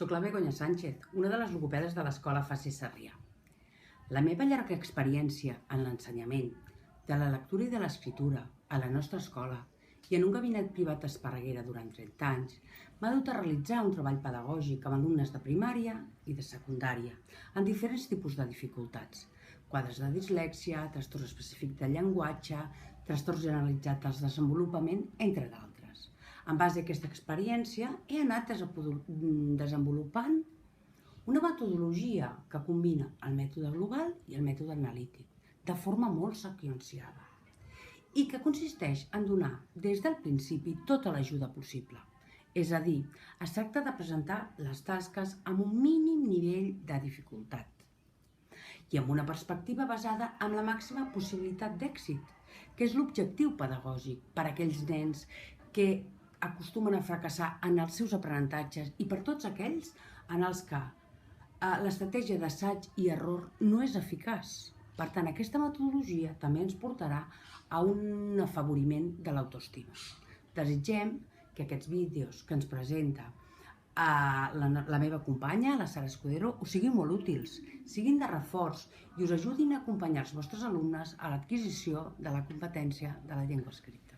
Soc la Begoña Sánchez, una de les logopedes de l'Escola Faci Sarrià. La meva llarga experiència en l'ensenyament de la lectura i de l'escriptura a la nostra escola i en un gabinet privat a Esparreguera durant 30 anys m'ha dut a realitzar un treball pedagògic amb alumnes de primària i de secundària en diferents tipus de dificultats: quadres de dislèxia, trastorn específic de llenguatge, trastorn generalitzat del desenvolupament, entre d'altres. En base a aquesta experiència he anat desenvolupant una metodologia que combina el mètode global i el mètode analític de forma molt seqüenciada i que consisteix en donar des del principi tota l'ajuda possible. És a dir, es tracta de presentar les tasques amb un mínim nivell de dificultat i amb una perspectiva basada en la màxima possibilitat d'èxit, que és l'objectiu pedagògic per a aquells nens que acostumen a fracassar en els seus aprenentatges i per tots aquells en els que l'estratègia d'assaig i error no és eficaç. Per tant, aquesta metodologia també ens portarà a un afavoriment de l'autoestima. Desitgem que aquests vídeos que ens presenta la meva companya, la Sara Escudero, us siguin molt útils, siguin de reforç i us ajudin a acompanyar els vostres alumnes a l'adquisició de la competència de la llengua escrita.